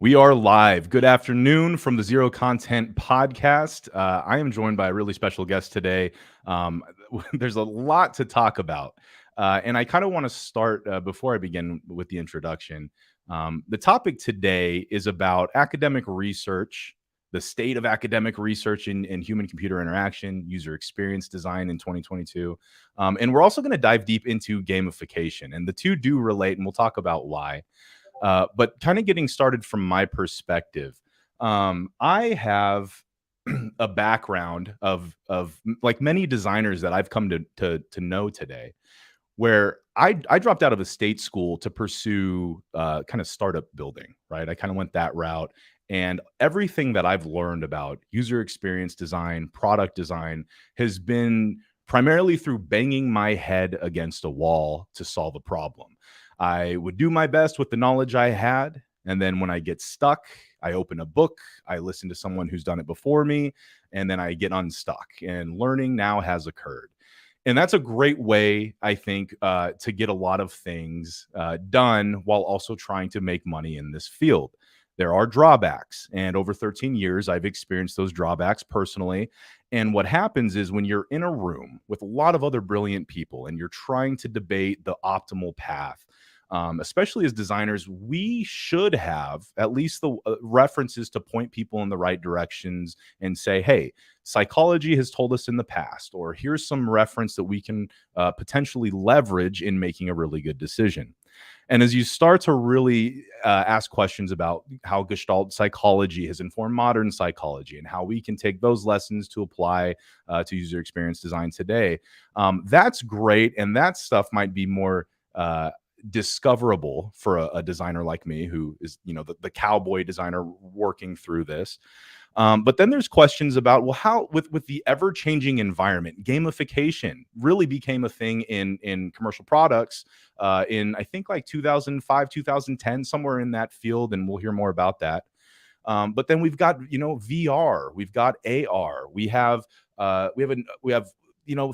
We are live. Good afternoon from the Zero Content Podcast. I am joined by a really special guest today. Um, there's a lot to talk about. And I kind of want to start before I begin with the introduction. The topic today is about academic research, the state of academic research in human computer interaction, user experience design in 2022. And we're also going to dive deep into gamification. And the two do relate, and we'll talk about why. But kind of getting started from my perspective, I have a background of like many designers that I've come to know today, where I dropped out of a state school to pursue kind of startup building, right? I kind of went that route. And everything that I've learned about user experience design, product design has been primarily through banging my head against a wall to solve a problem. I would do my best with the knowledge I had. And then when I get stuck, I open a book, I listen to someone who's done it before me, and then I get unstuck. And learning now has occurred. And that's a great way, I think, to get a lot of things done while also trying to make money in this field. There are drawbacks. And over 13 years, I've experienced those drawbacks personally. And what happens is when you're in a room with a lot of other brilliant people and you're trying to debate the optimal path, especially as designers, we should have at least the references to point people in the right directions and say, hey, psychology has told us in the past, or here's some reference that we can potentially leverage in making a really good decision. And as you start to really ask questions about how Gestalt psychology has informed modern psychology and how we can take those lessons to apply to user experience design today, that's great. And that stuff might be more discoverable for a designer like me, who is, the cowboy designer working through this. But then there's questions about, well, how with the ever-changing environment, gamification really became a thing in commercial products in, I think, like 2005, 2010, somewhere in that field, and we'll hear more about that. But then we've got, VR, we've got AR, we have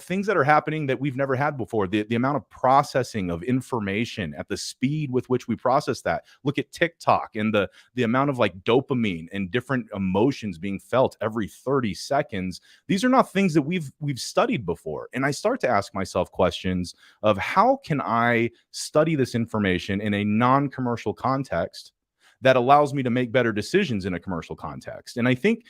things that are happening that we've never had before. The amount of processing of information at the speed with which we process that. Look at TikTok and the amount of like dopamine and different emotions being felt every 30 seconds. These are not things that we've studied before. And I start to ask myself questions of how can I study this information in a non-commercial context that allows me to make better decisions in a commercial context. And I think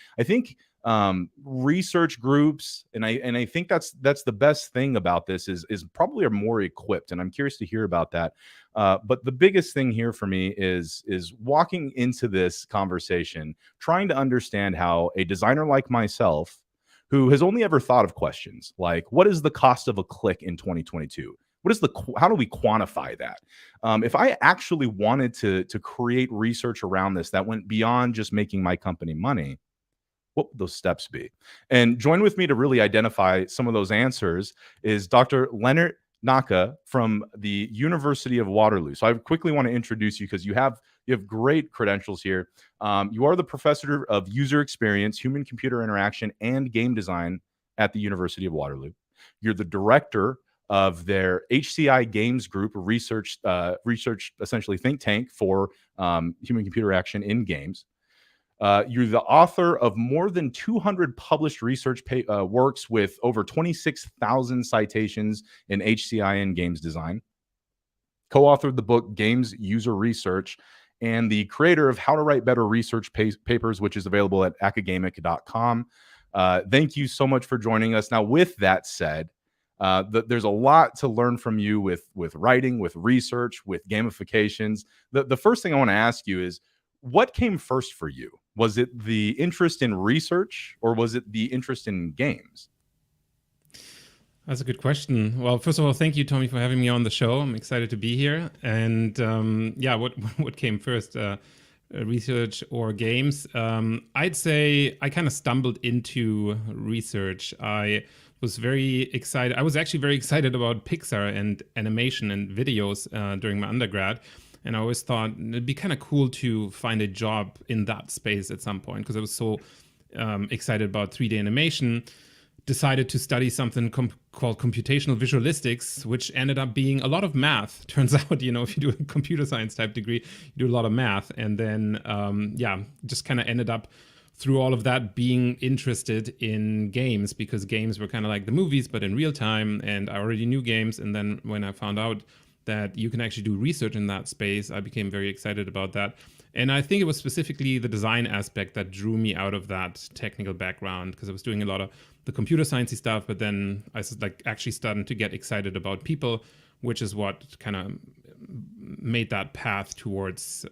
research groups, and I think that's the best thing about this is probably are more equipped. And I'm curious to hear about that. But the biggest thing here for me is walking into this conversation, trying to understand how a designer like myself, who has only ever thought of questions like, what is the cost of a click in 2022? How do we quantify that? If I actually wanted to create research around this that went beyond just making my company money, what would those steps be? And join with me to really identify some of those answers is Dr. Lennart Nacke from the University of Waterloo. So I quickly want to introduce you because you have great credentials here. You are the professor of user experience, human computer interaction, and game design at the University of Waterloo. You're the director of their HCI Games Group, research essentially think tank for human computer action in games. You're the author of more than 200 published research works with over 26,000 citations in HCI and games design. Co-authored the book Games User Research, and the creator of How to Write Better Research Papers, which is available at academic.com. Thank you so much for joining us. Now, with that said, there's a lot to learn from you with writing, with research, with gamifications. The first thing I want to ask you is, what came first for you? Was it the interest in research or was it the interest in games? That's a good question. Well, first of all, thank you, Tommy, for having me on the show. I'm excited to be here. And what came first, research or games? I'd say I kind of stumbled into research. I was very excited. I was actually very excited about Pixar and animation and videos during my undergrad. And I always thought it'd be kind of cool to find a job in that space at some point because I was so excited about 3D animation. decided to study something called computational visualistics, which ended up being a lot of math. Turns out, you know, if you do a computer science type degree, you do a lot of math. And then, just kind of ended up through all of that being interested in games, because games were kind of like the movies, but in real time. And I already knew games. And then when I found out that you can actually do research in that space, I became very excited about that. And I think it was specifically the design aspect that drew me out of that technical background, because I was doing a lot of the computer sciencey stuff, but then I was like actually starting to get excited about people, which is what kind of made that path towards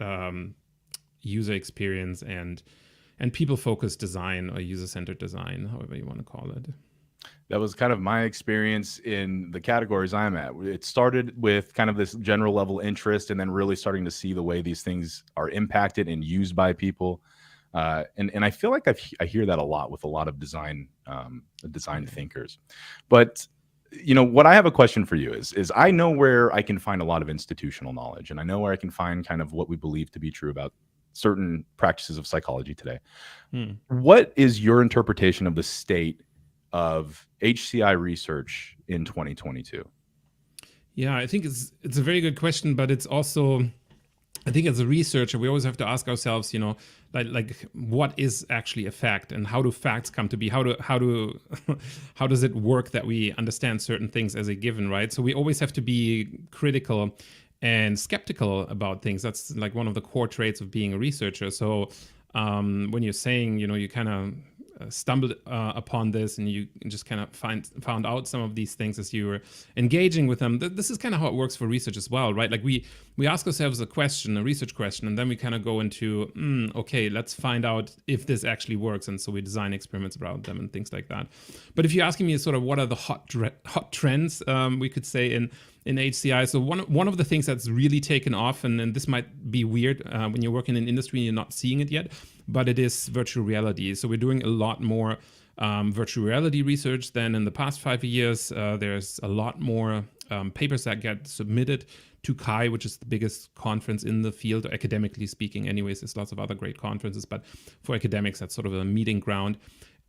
user experience and people-focused design, or user-centered design, however you want to call it. That was kind of my experience in the categories I'm at. It started with kind of this general level interest, and then really starting to see the way these things are impacted and used by people. And I feel like I hear that a lot with a lot of design thinkers. But you know, what I have a question for you is I know where I can find a lot of institutional knowledge, and I know where I can find kind of what we believe to be true about certain practices of psychology today. What is your interpretation of the state of HCI research in 2022? Yeah, I think it's a very good question, but it's also, I think as a researcher, we always have to ask ourselves, you know, like what is actually a fact, and how do facts come to be? How does it work that we understand certain things as a given, right? So we always have to be critical and skeptical about things. That's like one of the core traits of being a researcher. So when you're saying, you know, you kind of stumbled upon this, and you just kind of found out some of these things as you were engaging with them. This is kind of how it works for research as well, right? Like we ask ourselves a question, a research question, and then we kind of go into, okay, let's find out if this actually works. And so we design experiments around them and things like that. But if you're asking me sort of what are the hot trends, we could say in HCI. So one of the things that's really taken off, and this might be weird when you're working in industry and you're not seeing it yet, but it is virtual reality. So we're doing a lot more virtual reality research than in the past 5 years. There's a lot more papers that get submitted to CHI, which is the biggest conference in the field, academically speaking. Anyways, there's lots of other great conferences, but for academics, that's sort of a meeting ground.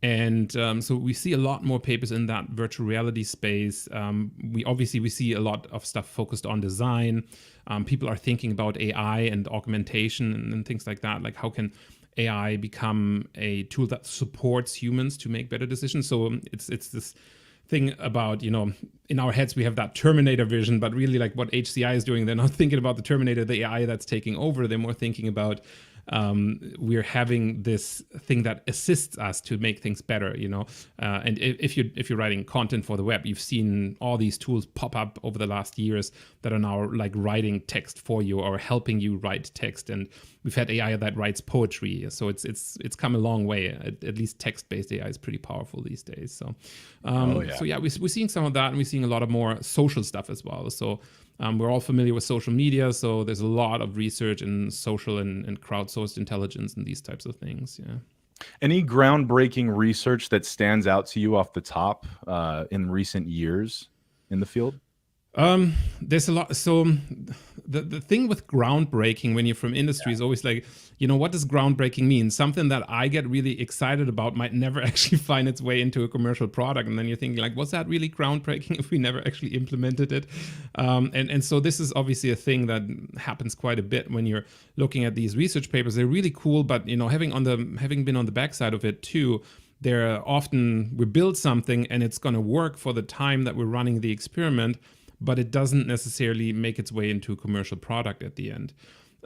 And so we see a lot more papers in that virtual reality space. We see a lot of stuff focused on design. People are thinking about AI and augmentation and things like that. Like, how can AI become a tool that supports humans to make better decisions? So it's this thing about, you know, in our heads we have that Terminator vision, but really like what HCI is doing, they're not thinking about the Terminator, the AI that's taking over. They're more thinking about we're having this thing that assists us to make things better, you know. And if you're writing content for the web, you've seen all these tools pop up over the last years that are now like writing text for you or helping you write text. And we've had AI that writes poetry, so it's come a long way. At least text-based AI is pretty powerful these days. So, we're seeing some of that, and we're seeing a lot of more social stuff as well. So. We're all familiar with social media, so there's a lot of research in social and crowdsourced intelligence and these types of things. Yeah. Any groundbreaking research that stands out to you off the top in recent years in the field? There's a lot. So the thing with groundbreaking when you're from industry is always like, you know, what does groundbreaking mean? Something that I get really excited about might never actually find its way into a commercial product. And then you're thinking like, was that really groundbreaking if we never actually implemented it? And so this is obviously a thing that happens quite a bit when you're looking at these research papers. They're really cool, but, you know, having been on the backside of it too, we build something and it's going to work for the time that we're running the experiment, but it doesn't necessarily make its way into a commercial product at the end.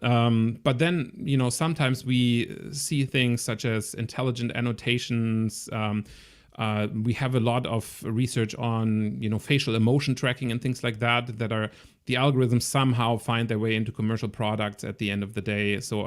But then, you know, sometimes we see things such as intelligent annotations. We have a lot of research on, you know, facial emotion tracking and things like that, that are the algorithms somehow find their way into commercial products at the end of the day. So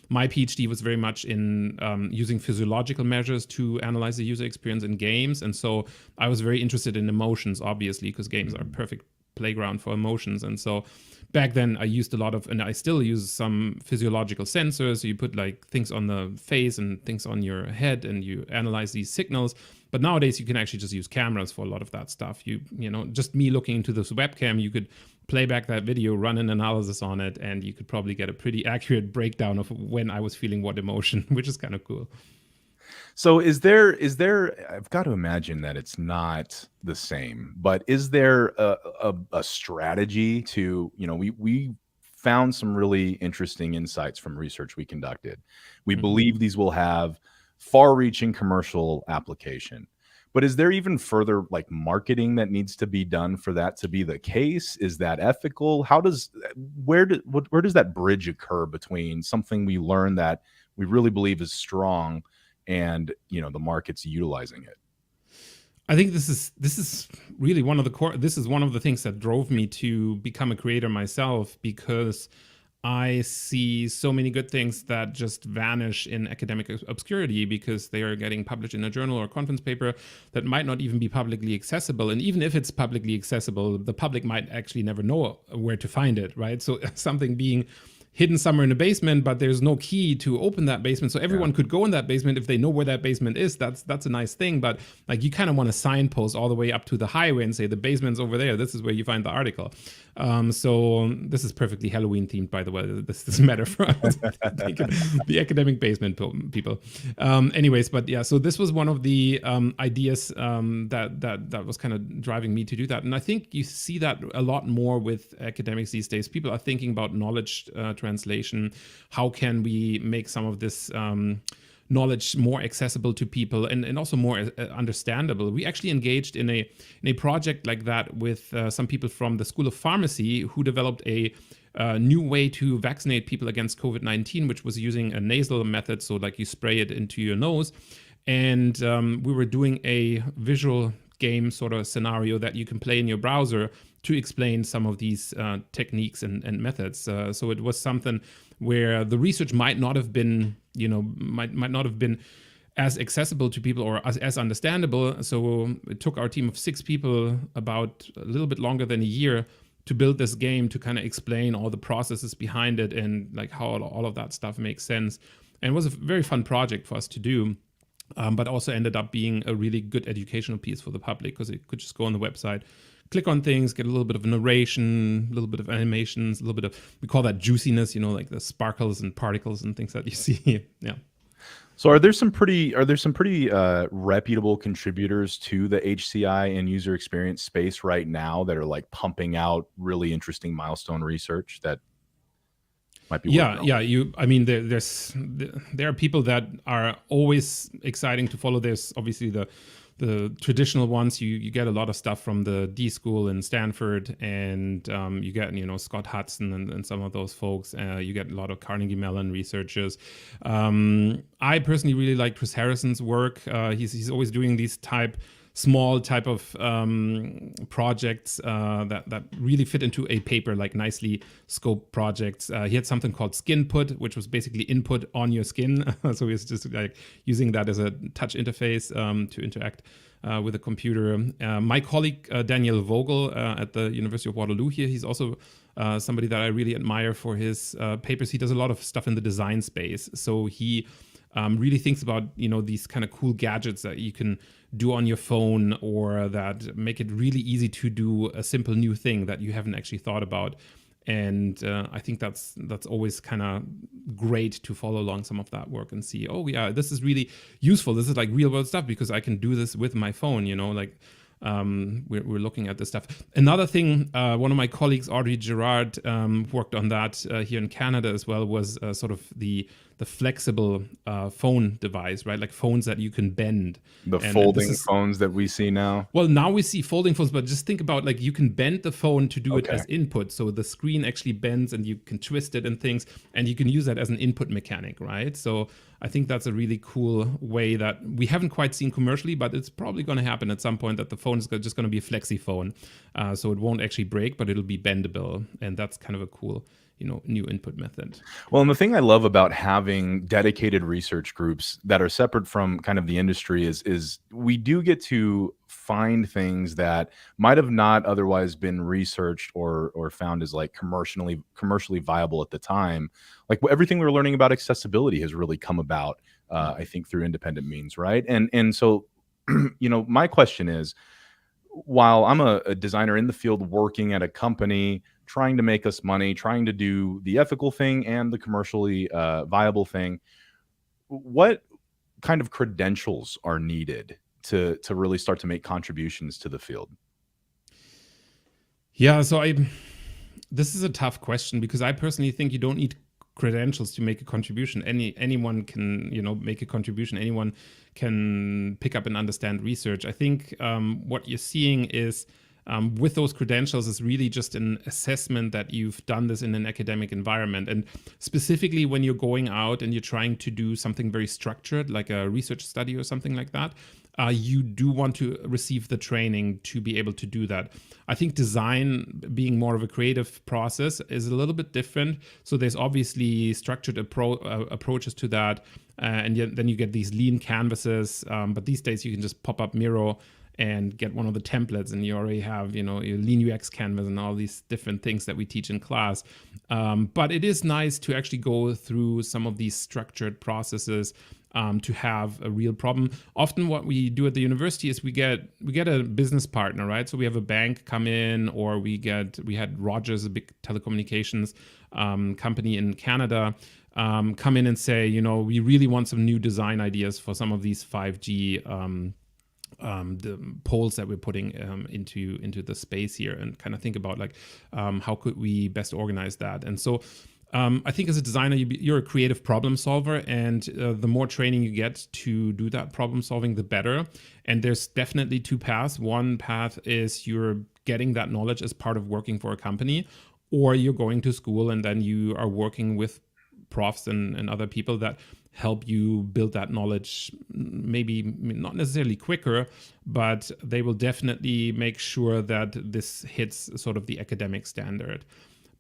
my PhD was very much in using physiological measures to analyze the user experience in games. And so I was very interested in emotions, obviously, because games are a perfect playground for emotions. And so back then I used a lot of, and I still use some physiological sensors. So you put like things on the face and things on your head and you analyze these signals. But nowadays you can actually just use cameras for a lot of that stuff. You know, just me looking into this webcam, you could play back that video, run an analysis on it, and you could probably get a pretty accurate breakdown of when I was feeling what emotion, which is kind of cool. So is there I've got to imagine that it's not the same, but is there a strategy to, we found some really interesting insights from research we conducted. We Mhm. believe these will have far-reaching commercial application. But is there even further like marketing that needs to be done for that to be the case? Is that ethical? How does where does that bridge occur between something we learn that we really believe is strong and the market's utilizing it? I think this is really one of the core. This is one of the things that drove me to become a creator myself, because I see so many good things that just vanish in academic obscurity because they are getting published in a journal or a conference paper that might not even be publicly accessible. And even if it's publicly accessible, the public might actually never know where to find it, right? So something being hidden somewhere in the basement, but there's no key to open that basement, so everyone could go in that basement if they know where that basement is. That's a nice thing, but like you kind of want to signpost all the way up to the highway and say the basement's over there, this is where you find the article. So this is perfectly Halloween themed, by the way. This doesn't matter for us. The academic basement people. Anyways, but yeah, so this was one of the ideas that was kind of driving me to do that. And I think you see that a lot more with academics these days. People are thinking about knowledge translation. How can we make some of this knowledge more accessible to people and also more understandable? We actually engaged in a project like that with some people from the School of Pharmacy who developed a new way to vaccinate people against COVID-19, which was using a nasal method. So like you spray it into your nose. And we were doing a visual game sort of scenario that you can play in your browser to explain some of these techniques and methods. So it was something where the research might not have been, might not have been as accessible to people or as understandable. So it took our team of 6 people about a little bit longer than a year to build this game, to kind of explain all the processes behind it and like how all of that stuff makes sense. And it was a very fun project for us to do. But also ended up being a really good educational piece for the public, because it could just go on the website, click on things, get a little bit of narration, a little bit of animations, a little bit of, we call that juiciness, like the sparkles and particles and things that you see. Yeah. So are there some pretty reputable contributors to the HCI and user experience space right now that are like pumping out really interesting milestone research that might be worth knowing? I mean, there are people that are always exciting to follow. There's obviously the traditional ones. You get a lot of stuff from the D School in Stanford, and you get Scott Hudson and some of those folks. You get a lot of Carnegie Mellon researchers. I personally really like Chris Harrison's work. He's always doing these small type of projects that really fit into a paper, like nicely scoped projects. He had something called Skin Put, which was basically input on your skin. So he's just like using that as a touch interface to interact with a computer. My colleague Daniel Vogel at the University of Waterloo here, he's also somebody that I really admire for his papers. He does a lot of stuff in the design space. So he really thinks about these kind of cool gadgets that you can do on your phone, or that make it really easy to do a simple new thing that you haven't actually thought about. And I think that's always kind of great to follow along some of that work and see, oh yeah, this is really useful. This is like real world stuff because I can do this with my phone. Like we're looking at this stuff. Another thing, one of my colleagues, Audrey Gerard, worked on that here in Canada as well, was sort of the flexible phone device, right? Like phones that you can bend. The folding phones that we see now. Well, now we see folding phones, but just think about, like, you can bend the phone to do it as input. So the screen actually bends and you can twist it and things, and you can use that as an input mechanic, right? So I think that's a really cool way that we haven't quite seen commercially, but it's probably going to happen at some point, that the phone is just going to be a flexi phone. So it won't actually break, but it'll be bendable. And that's kind of a cool new input method. Well, and the thing I love about having dedicated research groups that are separate from kind of the industry is we do get to find things that might have not otherwise been researched or found as like commercially viable at the time. Like everything we were learning about accessibility has really come about, I think, through independent means, right? And so, my question is, while I'm a designer in the field working at a company, trying to make us money, trying to do the ethical thing and the commercially viable thing, what kind of credentials are needed to really start to make contributions to the field? Yeah, so this is a tough question because I personally think you don't need credentials to make a contribution. Anyone can, make a contribution. Anyone can pick up and understand research. I think what you're seeing is with those credentials is really just an assessment that you've done this in an academic environment. And specifically when you're going out and you're trying to do something very structured, like a research study or something like that, you do want to receive the training to be able to do that. I think design, being more of a creative process, is a little bit different. So there's obviously structured approaches to that. And then you get these lean canvases. But these days you can just pop up Miro and get one of the templates, and you already have, your lean UX canvas and all these different things that we teach in class. But it is nice to actually go through some of these structured processes to have a real problem. Often what we do at the university is we get a business partner, right? So we have a bank come in, or we had Rogers, a big telecommunications company in Canada, come in and say, we really want some new design ideas for some of these 5G the poles that we're putting into the space here, and kind of think about like how could we best organize that. And so I think as a designer, you're a creative problem solver, and the more training you get to do that problem solving, the better. And there's definitely two paths. One path is you're getting that knowledge as part of working for a company, or you're going to school and then you are working with profs and other people that help you build that knowledge, maybe not necessarily quicker, but they will definitely make sure that this hits sort of the academic standard.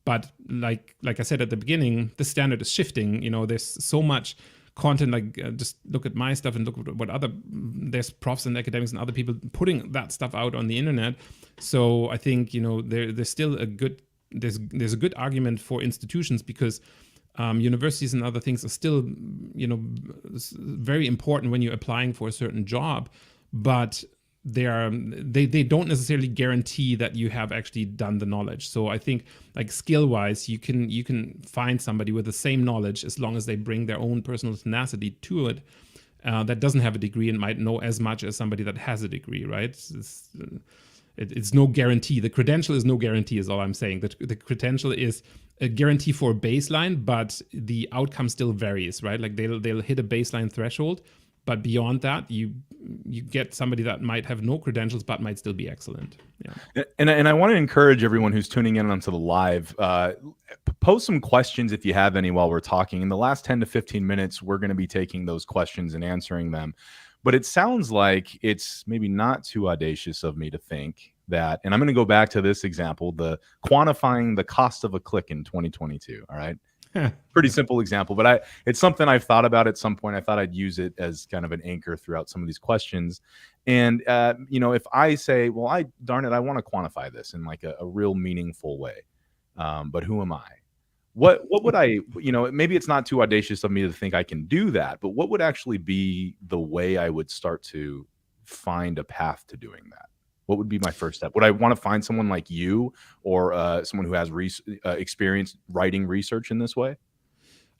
But like I said at the beginning, the standard is shifting. There's so much content, like just look at my stuff and look at what there's profs and academics and other people putting that stuff out on the internet. So I think, there's still there's a good argument for institutions, because universities and other things are still, very important when you're applying for a certain job, but they don't necessarily guarantee that you have actually done the knowledge. So I think, like, skill wise, you can find somebody with the same knowledge as long as they bring their own personal tenacity to it, that doesn't have a degree and might know as much as somebody that has a degree, right? It's no guarantee. The credential is no guarantee, is all I'm saying. The credential is a guarantee for a baseline, but the outcome still varies, right? Like they'll hit a baseline threshold, but beyond that, you get somebody that might have no credentials but might still be excellent. Yeah. And I want to encourage everyone who's tuning in onto the live, post some questions if you have any while we're talking. In the last 10 to 15 minutes, we're going to be taking those questions and answering them. But it sounds like it's maybe not too audacious of me to think that, and I'm going to go back to this example, the quantifying the cost of a click in 2022. All right. Pretty simple example, but it's something I've thought about at some point. I thought I'd use it as kind of an anchor throughout some of these questions. And, if I say, well, darn it, I want to quantify this in like a real meaningful way. But who am I? What would I, maybe it's not too audacious of me to think I can do that, but what would actually be the way I would start to find a path to doing that? What would be my first step? Would I want to find someone like you, or someone who has experience writing research in this way?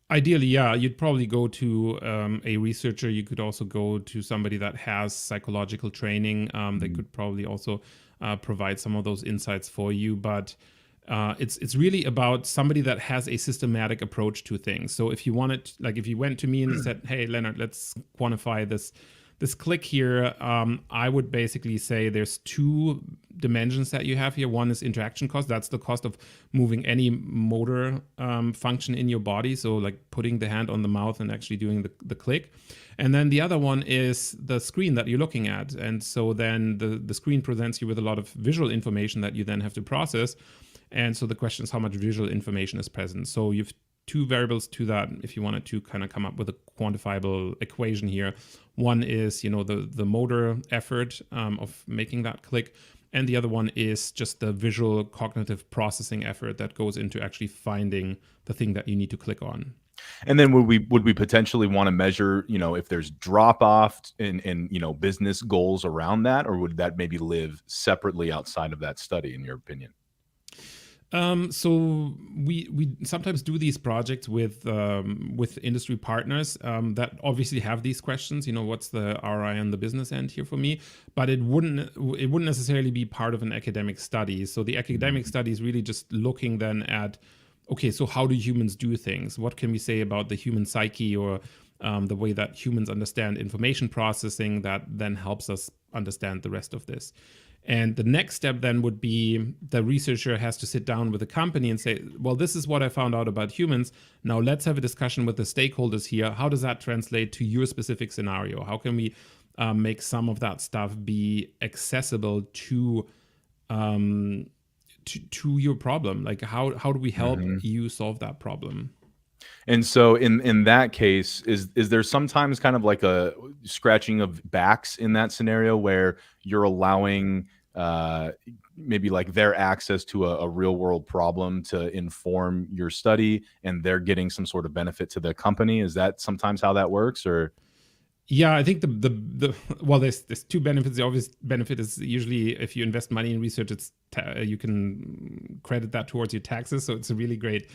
Ideally, yeah, you'd probably go to a researcher. You could also go to somebody that has psychological training. They could probably also provide some of those insights for you. But it's really about somebody that has a systematic approach to things. So if you wanted, like if you went to me and said, hey, Lennart, let's quantify this click here, I would basically say there's two dimensions that you have here. One is interaction cost. That's the cost of moving any motor function in your body. So like putting the hand on the mouth and actually doing the click. And then the other one is the screen that you're looking at. And so then the screen presents you with a lot of visual information that you then have to process. And so the question is how much visual information is present. So you've two variables to that if you wanted to kind of come up with a quantifiable equation here. One is, the motor effort of making that click. And the other one is just the visual cognitive processing effort that goes into actually finding the thing that you need to click on. And then would we potentially want to measure, if there's drop off in business goals around that, or would that maybe live separately outside of that study, in your opinion? So we sometimes do these projects with industry partners that obviously have these questions. You know, what's the ROI on the business end here for me? But it wouldn't necessarily be part of an academic study. So the academic Mhm. study is really just looking then at, okay, so how do humans do things? What can we say about the human psyche or the way that humans understand information processing that then helps us understand the rest of this? And the next step then would be the researcher has to sit down with the company and say, well, this is what I found out about humans. Now let's have a discussion with the stakeholders here. How does that translate to your specific scenario? How can we make some of that stuff be accessible um, to your problem? Like how do we help Mhm. you solve that problem? And so in that case, is there sometimes kind of like a scratching of backs in that scenario where you're allowing uh, maybe like their access to a real world problem to inform your study, and they're getting some sort of benefit to the company? Is that sometimes how that works, or? Yeah, I think the well, there's two benefits. The obvious benefit is usually if you invest money in research, you can credit that towards your taxes. So it's a really great,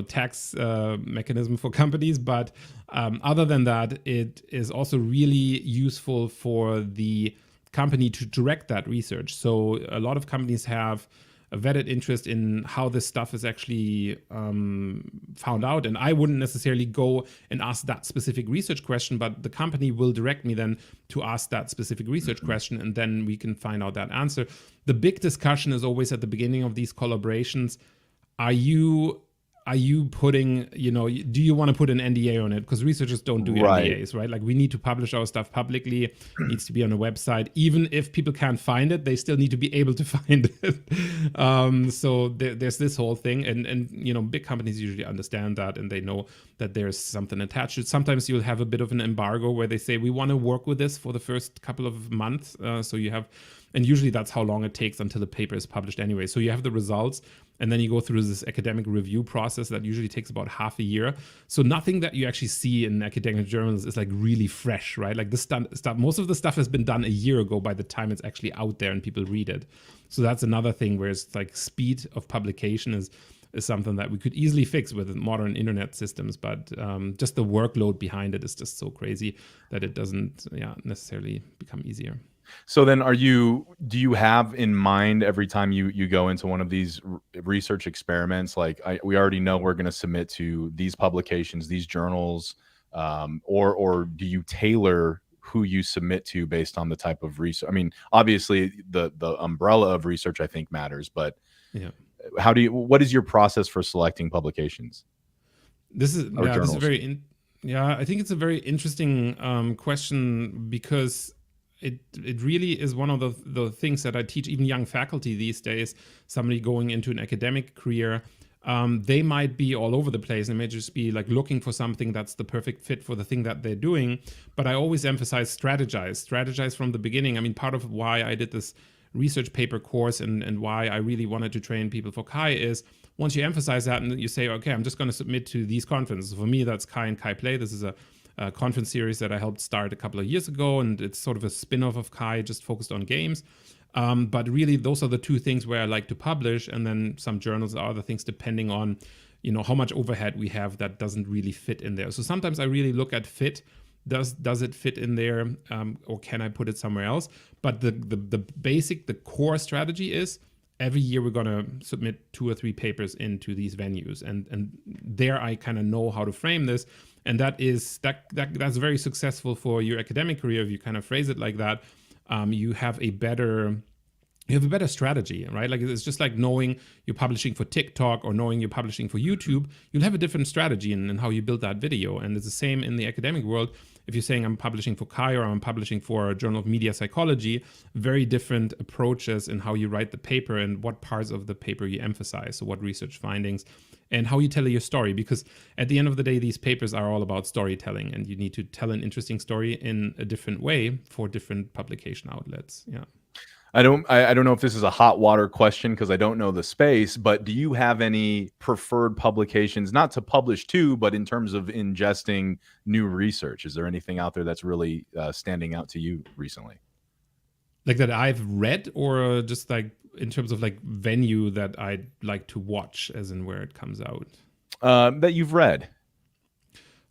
tax mechanism for companies. But other than that, it is also really useful for the company to direct that research. So a lot of companies have a vetted interest in how this stuff is actually found out. And I wouldn't necessarily go and ask that specific research question, but the company will direct me then to ask that specific research Mhm. question, and then we can find out that answer. The big discussion is always at the beginning of these collaborations. Are you putting, do you want to put an NDA on it? Because researchers don't do Right. NDAs, right? Like we need to publish our stuff publicly. It needs to be on a website. Even if people can't find it, they still need to be able to find it. So there's this whole thing, and big companies usually understand that, and they know that there's something attached to it. Sometimes you'll have a bit of an embargo where they say we want to work with this for the first couple of months. So you have, and usually that's how long it takes until the paper is published anyway. So you have the results, and then you go through this academic review process that usually takes about half a year. So nothing that you actually see in academic journals is like really fresh, right? Like this stuff, most of the stuff has been done a year ago by the time it's actually out there and people read it. So that's another thing where it's like speed of publication is something that we could easily fix with modern internet systems, but just the workload behind it is just so crazy that it doesn't, necessarily become easier. So then do you have in mind every time you go into one of these research experiments, like we already know we're going to submit to these publications, these journals, or do you tailor who you submit to based on the type of research? I mean, obviously the umbrella of research I think matters, but Yeah. what is your process for selecting publications or This is journals? yeah, I think it's a very interesting question because it really is one of the things that I teach even young faculty these days. Somebody going into an academic career, they might be all over the place and may just be like looking for something that's the perfect fit for the thing that they're doing. But I always emphasize strategize from the beginning. I mean, part of why I did this research paper course and why I really wanted to train people for Kai is once you emphasize that and you say, okay, I'm just going to submit to these conferences. For me, that's Kai and Kai Play. This is a conference series that I helped start a couple of years ago, and it's sort of a spin-off of Kai, just focused on games. But really, those are the two things where I like to publish, and then some journals are other things depending on, how much overhead we have that doesn't really fit in there. So sometimes I really look at fit. Does it fit in there, or can I put it somewhere else? But the core strategy is every year we're gonna submit 2 or 3 papers into these venues, and there I kind of know how to frame this, and that's very successful for your academic career if you kind of phrase it like that. You have a better strategy, right? Like it's just like knowing you're publishing for TikTok or knowing you're publishing for YouTube. You'll have a different strategy in how you build that video. And it's the same in the academic world. If you're saying I'm publishing for Kai or I'm publishing for a Journal of Media Psychology, very different approaches in how you write the paper and what parts of the paper you emphasize. So what research findings and how you tell your story. Because at the end of the day, these papers are all about storytelling, and you need to tell an interesting story in a different way for different publication outlets. Yeah. I don't know if this is a hot water question because I don't know the space, but do you have any preferred publications, not to publish to, but in terms of ingesting new research? Is there anything out there that's really standing out to you recently? Like that I've read or just like in terms of like venue that I'd like to watch, as in where it comes out. That you've read.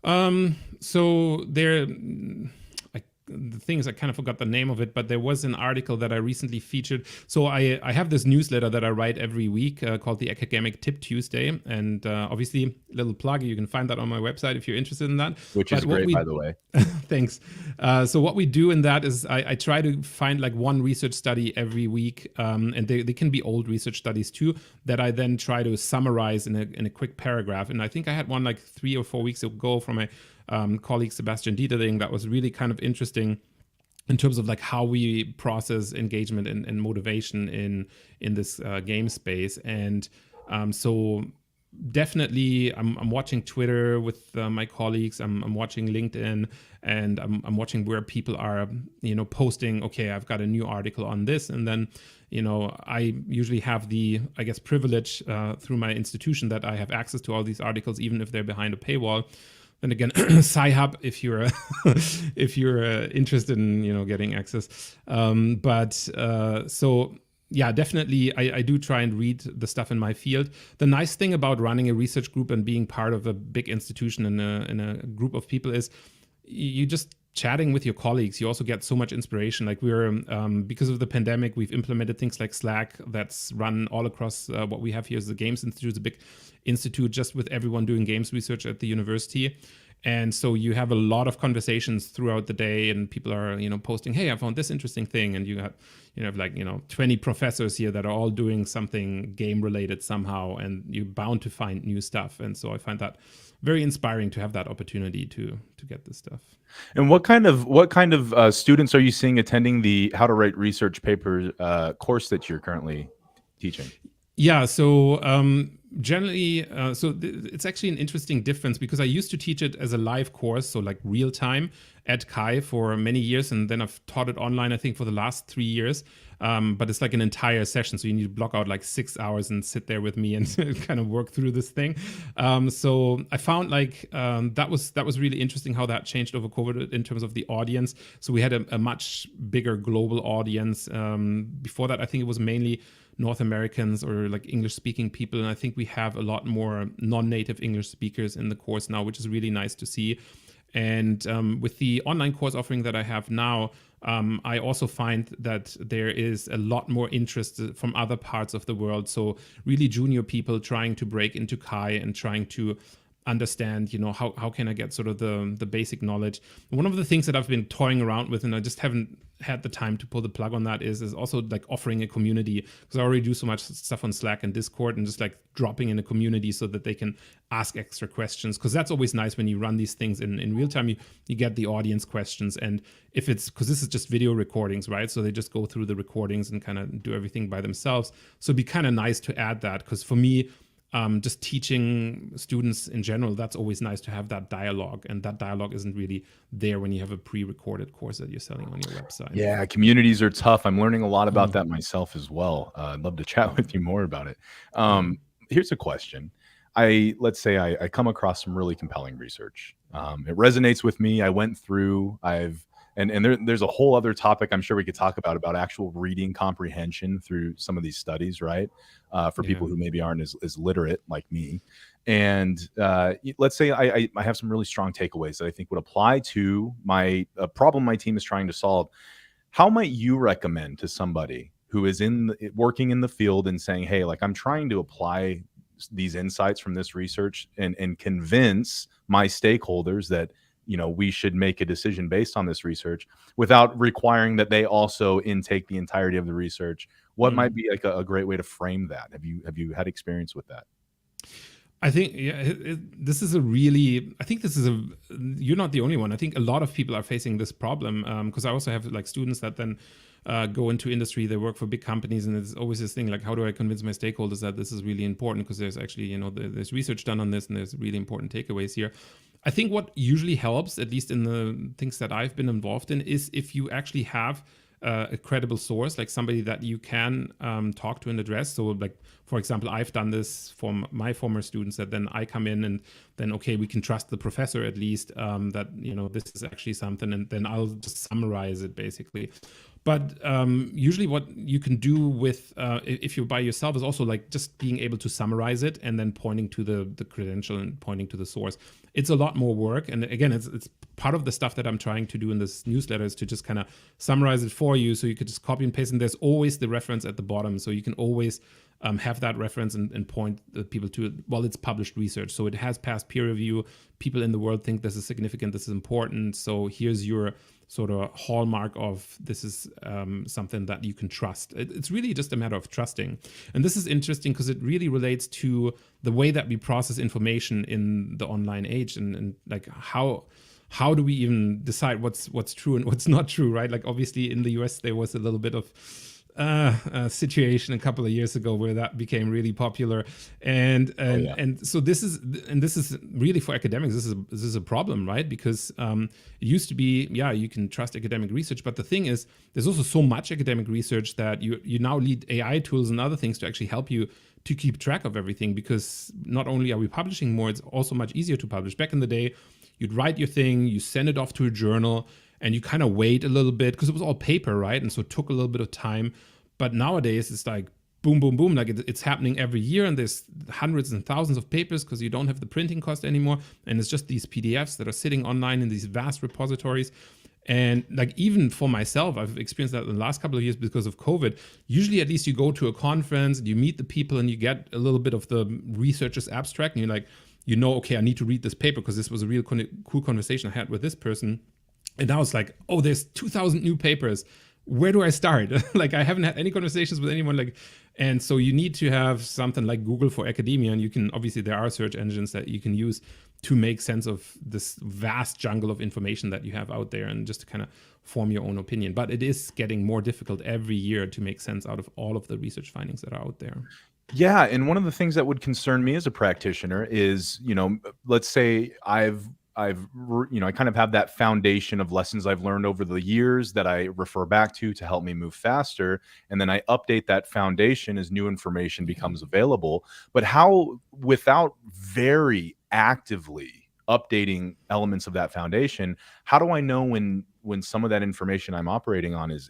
So there, the thing is, I kind of forgot the name of it, but there was an article that I recently featured. So I have this newsletter that I write every week called the Academic Tip Tuesday. And obviously, little plug, you can find that on my website if you're interested in that. Which is great, by the way. Thanks. So what we do in that is I try to find like one research study every week, and they can be old research studies too, that I then try to summarize in a quick paragraph. And I think I had one like 3 or 4 weeks ago from a colleague Sebastian Dietering that was really kind of interesting in terms of like how we process engagement and motivation in this game space. And so definitely I'm watching Twitter with my colleagues. I'm watching LinkedIn, and I'm watching where people are, posting, okay, I've got a new article on this. And then, I usually have the, I guess, privilege through my institution that I have access to all these articles, even if they're behind a paywall. Then again, Sci-Hub, if you're interested in getting access. So yeah, definitely, I do try and read the stuff in my field. The nice thing about running a research group and being part of a big institution in a group of people is you just chatting with your colleagues. You also get so much inspiration. Like we're because of the pandemic, we've implemented things like Slack that's run all across what we have here is the Games Institute. It's a big institute just with everyone doing games research at the university. And so you have a lot of conversations throughout the day, and people are, posting, hey, I found this interesting thing. And you have like, 20 professors here that are all doing something game related somehow, and you're bound to find new stuff. And so I find that very inspiring to have that opportunity to get this stuff. And what kind of students are you seeing attending the How to Write Research Paper course that you're currently teaching? Yeah, so generally, it's actually an interesting difference because I used to teach it as a live course, so like real time at Kai for many years, and then I've taught it online, I think, for the last 3 years. But it's like an entire session, so you need to block out like 6 hours and sit there with me and kind of work through this thing. So I found like that was really interesting how that changed over COVID in terms of the audience. So we had a much bigger global audience. Before that, I think it was mainly North Americans or like English speaking people. And I think we have a lot more non-native English speakers in the course now, which is really nice to see. And with the online course offering that I have now, I also find that there is a lot more interest from other parts of the world. So really junior people trying to break into Kai and trying to understand, how can I get sort of the basic knowledge. One of the things that I've been toying around with, and I just haven't had the time to pull the plug on that, is also like offering a community, because I already do so much stuff on Slack and Discord, and just like dropping in a community so that they can ask extra questions, because that's always nice when you run these things in real time. You get the audience questions, and if it's, because this is just video recordings, right? So they just go through the recordings and kind of do everything by themselves. So it'd be kind of nice to add that, because for me, just teaching students in general, that's always nice to have that dialogue, and that dialogue isn't really there when you have a pre-recorded course that you're selling on your website. Yeah, communities are tough. I'm learning a lot about that myself as well. I'd love to chat with you more about it. Here's a question. Let's say I come across some really compelling research. It resonates with me. I went through, there's a whole other topic I'm sure we could talk about actual reading comprehension through some of these studies, right? For people who maybe aren't as literate like me. And let's say I have some really strong takeaways that I think would apply to a problem my team is trying to solve. How might you recommend to somebody who is working in the field and saying, hey, like I'm trying to apply these insights from this research and convince my stakeholders that we should make a decision based on this research without requiring that they also intake the entirety of the research? What might be like a great way to frame that? Have you had experience with that? I think you're not the only one. I think a lot of people are facing this problem, because I also have like students that then go into industry, they work for big companies, and it's always this thing like, how do I convince my stakeholders that this is really important? Because there's actually, there's research done on this, and there's really important takeaways here. I think what usually helps, at least in the things that I've been involved in, is if you actually have a credible source, like somebody that you can talk to and address. So like, for example, I've done this for my former students, that then I come in and then, okay, we can trust the professor at least, that, this is actually something, and then I'll just summarize it basically. But usually what you can do with if you're by yourself is also like just being able to summarize it and then pointing to the credential and pointing to the source. It's a lot more work, and again, it's part of the stuff that I'm trying to do in this newsletter is to just kind of summarize it for you, so you could just copy and paste, and there's always the reference at the bottom, so you can always have that reference and point the people to it. Well, it's published research, so it has passed peer review. People in the world think this is significant, this is important, so here's your sort of hallmark of this is something that you can trust. It's really just a matter of trusting. And this is interesting because it really relates to the way that we process information in the online age, and like how do we even decide what's true and what's not true, right? Like obviously in the US there was a little bit of a situation a couple of years ago where that became really popular, and so this is really for academics. This is a problem, right? Because it used to be, you can trust academic research, but the thing is, there's also so much academic research that you now need AI tools and other things to actually help you to keep track of everything. Because not only are we publishing more, it's also much easier to publish. Back in the day, you'd write your thing, you send it off to a journal, and you kind of wait a little bit because it was all paper, right? And so it took a little bit of time. But nowadays it's like boom, boom, boom. Like it's happening every year, and there's hundreds and thousands of papers because you don't have the printing cost anymore. And it's just these PDFs that are sitting online in these vast repositories. And like even for myself, I've experienced that in the last couple of years because of COVID. Usually at least you go to a conference and you meet the people and you get a little bit of the researcher's abstract, and you're like, okay, I need to read this paper because this was a real cool conversation I had with this person. And now it's like, oh, there's 2,000 new papers. Where do I start? Like I haven't had any conversations with anyone, like, and so you need to have something like Google for academia, and you can obviously, there are search engines that you can use to make sense of this vast jungle of information that you have out there, and just to kind of form your own opinion. But it is getting more difficult every year to make sense out of all of the research findings that are out there. Yeah, and one of the things that would concern me as a practitioner is, let's say I kind of have that foundation of lessons I've learned over the years that I refer back to help me move faster. And then I update that foundation as new information becomes available. But how, without very actively updating elements of that foundation, how do I know when some of that information I'm operating on has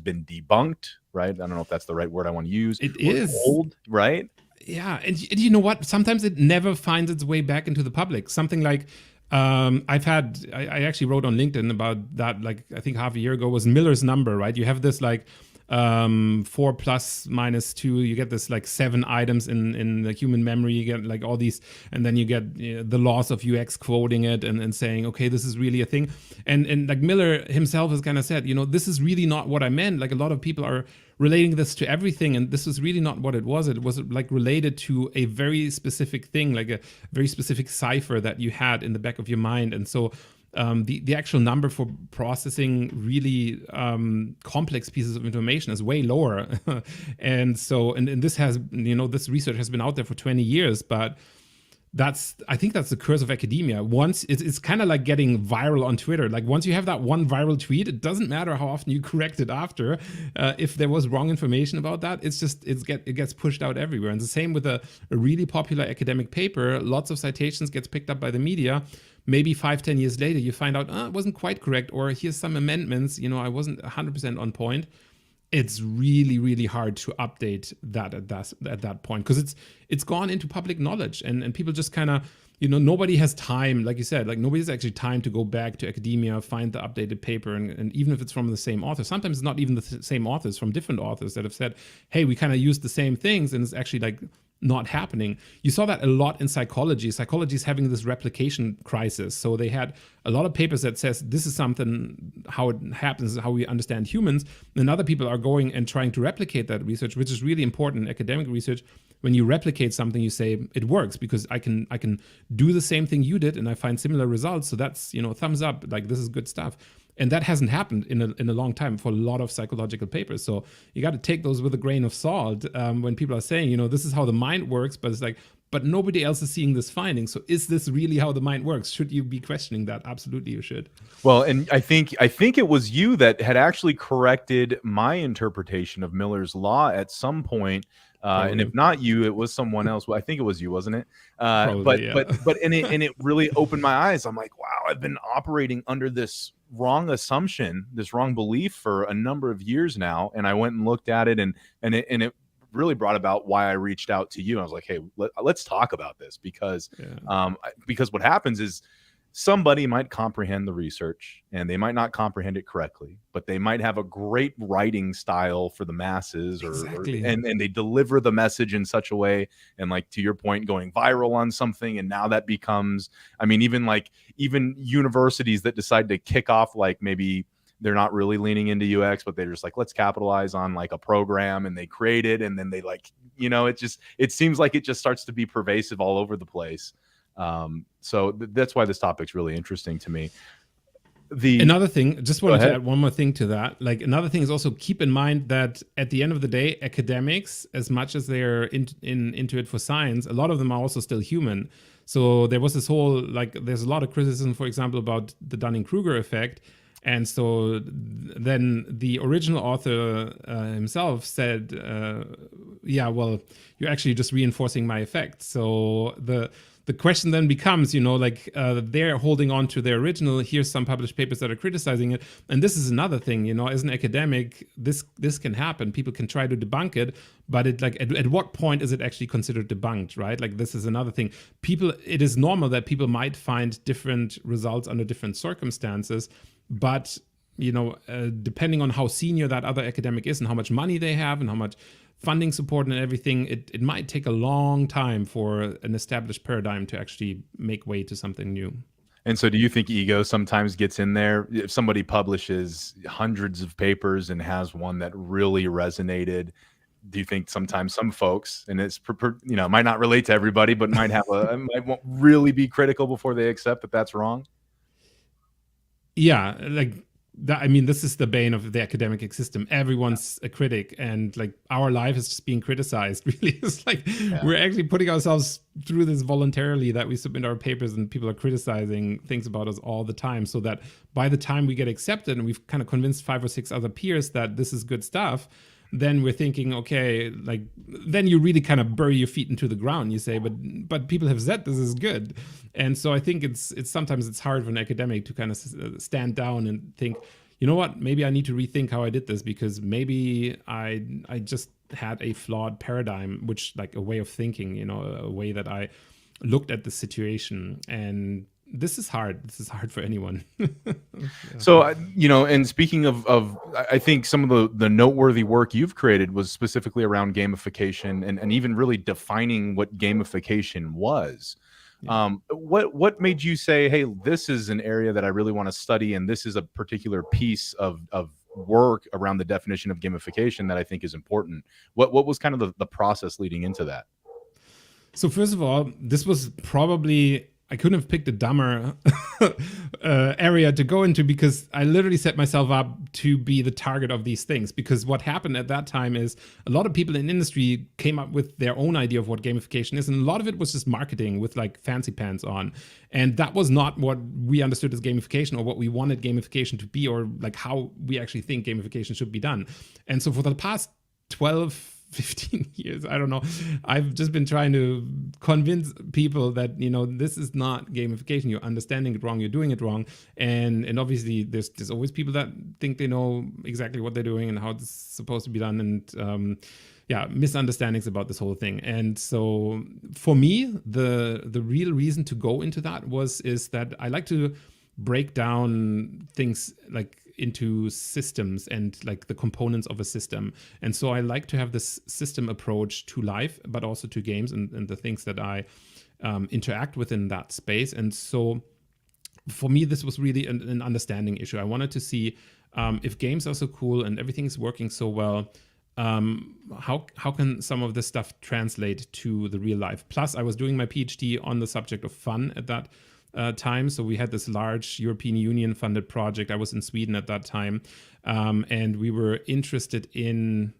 been debunked, right? I don't know if that's the right word I want to use. It is old, right? Yeah, and you know what? Sometimes it never finds its way back into the public. Something like I actually wrote on LinkedIn about that, like I think half a year ago, was Miller's number, right? You have this like 4 plus minus 2, you get this like 7 items in the human memory, you get like all these, and then you get the laws of UX quoting it and saying, okay, this is really a thing. And like Miller himself has kind of said, this is really not what I meant. Like a lot of people are relating this to everything, and this was really not what it was. It was like related to a very specific thing, like a very specific cipher that you had in the back of your mind. And so the actual number for processing really complex pieces of information is way lower. And so, and this has, this research has been out there for 20 years, but I think that's the curse of academia. Once it's kind of like getting viral on Twitter. Like once you have that one viral tweet, it doesn't matter how often you correct it after. If there was wrong information about that, it gets pushed out everywhere. And the same with a really popular academic paper. Lots of citations gets picked up by the media. Maybe 5-10 years later, you find out, it wasn't quite correct, or here's some amendments. I wasn't 100% on point. It's really, really hard to update that at that point, because it's gone into public knowledge, and people just kind of, nobody has time, like you said, like nobody has actually time to go back to academia, find the updated paper, and even if it's from the same author, sometimes it's not even the same authors, from different authors that have said, hey, we kind of use the same things, and it's actually like not happening. You saw that a lot in psychology. Psychology is having this replication crisis. So they had a lot of papers that says this is something, how it happens, how we understand humans. And other people are going and trying to replicate that research, which is really important in academic research. When you replicate something, you say it works because I can do the same thing you did and I find similar results. So that's, thumbs up, like this is good stuff. And that hasn't happened in a long time for a lot of psychological papers. So you got to take those with a grain of salt when people are saying, this is how the mind works, but it's like, but nobody else is seeing this finding. So is this really how the mind works? Should you be questioning that? Absolutely, you should. Well, and I think it was you that had actually corrected my interpretation of Miller's law at some point. And if not you, it was someone else. Well, I think it was you, wasn't it? But it really opened my eyes. I'm like, wow, I've been operating under this wrong assumption, this wrong belief for a number of years now. And I went and looked at it, and it really brought about why I reached out to you. I was like, hey, let's talk about this, because what happens is somebody might comprehend the research and they might not comprehend it correctly, but they might have a great writing style for the masses, and they deliver the message in such a way, and like to your point, going viral on something. And now that becomes, I mean, even universities that decide to kick off, like maybe they're not really leaning into UX, but they're just like, let's capitalize on like a program, and they create it, and then they like, it seems like it just starts to be pervasive all over the place. So that's why this topic's really interesting to me. Another thing, just wanted to add one more thing to that. Like, another thing is also keep in mind that at the end of the day, academics, as much as they're into it for science, a lot of them are also still human. So there was this whole, like, there's a lot of criticism, for example, about the Dunning-Kruger effect. And so then the original author himself said, yeah, well, you're actually just reinforcing my effect. So the question then becomes, they're holding on to their original. Here's some published papers that are criticizing it. And this is another thing, as an academic, this can happen. People can try to debunk it, but at what point is it actually considered debunked, right? Like, this is another thing. It is normal that people might find different results under different circumstances, but depending on how senior that other academic is and how much money they have and how much funding support and everything, it might take a long time for an established paradigm to actually make way to something new. And so do you think ego sometimes gets in there? If somebody publishes hundreds of papers and has one that really resonated, do you think sometimes some folks, and it's might not relate to everybody, but might won't really be critical before they accept that that's wrong? Yeah, like that. I mean, this is the bane of the academic system. Everyone's a critic, and like our life is just being criticized. Really, it's like we're actually putting ourselves through this voluntarily, that we submit our papers and people are criticizing things about us all the time, so that by the time we get accepted and we've kind of convinced 5 or 6 other peers that this is good stuff, then we're thinking, okay, like, then you really kind of bury your feet into the ground. You say, but people have said this is good. And so I think it's sometimes it's hard for an academic to kind of stand down and think, you know what, maybe I need to rethink how I did this, because maybe I just had a flawed paradigm, which, like, a way of thinking, a way that I looked at the situation. And this is hard. This is hard for anyone. So, and speaking of, I think some of the noteworthy work you've created was specifically around gamification, and even really defining what gamification was. Yeah. What made you say, hey, this is an area that I really want to study, and this is a particular piece of work around the definition of gamification that I think is important? What was kind of the process leading into that? So first of all, this was probably, I couldn't have picked a dumber area to go into, because I literally set myself up to be the target of these things. Because what happened at that time is a lot of people in industry came up with their own idea of what gamification is. And a lot of it was just marketing with like fancy pants on. And that was not what we understood as gamification, or what we wanted gamification to be, or like how we actually think gamification should be done. And so for the past 15 years, I don't know, I've just been trying to convince people that, this is not gamification. You're understanding it wrong. You're doing it wrong. And obviously there's always people that think they know exactly what they're doing and how it's supposed to be done. And misunderstandings about this whole thing. And so for me, the real reason to go into that is that I like to break down things like into systems and like the components of a system. And so I like to have this system approach to life, but also to games and the things that I interact with in that space. And so for me, this was really an understanding issue. I wanted to see if games are so cool and everything's working so well, how can some of this stuff translate to the real life? Plus, I was doing my PhD on the subject of fun at that time. So we had this large European Union funded project. I was in Sweden at that time. And we were interested in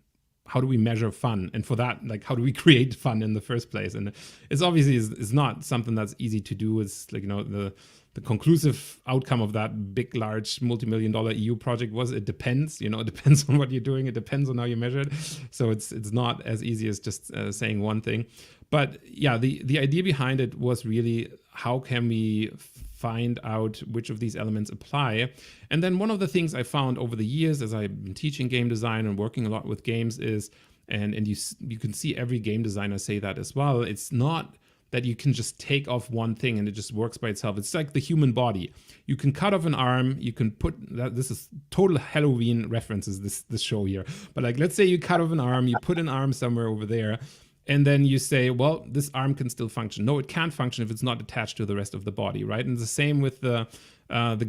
how do we measure fun? And for that, like, how do we create fun in the first place? And it's obviously is not something that's easy to do. It's like, the conclusive outcome of that big, large, multi-million-dollar EU project was, it depends. It depends on what you're doing. It depends on how you measure it. So it's not as easy as just saying one thing. But yeah, the idea behind it was really, how can we find out which of these elements apply. And then one of the things I found over the years as I've been teaching game design and working a lot with games is, and you can see every game designer say that as well, it's not that you can just take off one thing and it just works by itself. It's like the human body. You can cut off an arm, you can put that, this is total Halloween references, this show here. But like, let's say you cut off an arm, you put an arm somewhere over there, and then you say, well, this arm can still function. No, it can't function if it's not attached to the rest of the body, right? And the same with the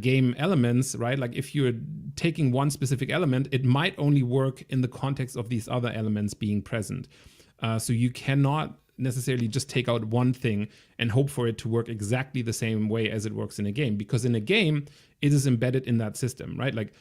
game elements, right? Like if you're taking one specific element, it might only work in the context of these other elements being present. So you cannot necessarily just take out one thing and hope for it to work exactly the same way as it works in a game, because in a game it is embedded in that system, right? Like,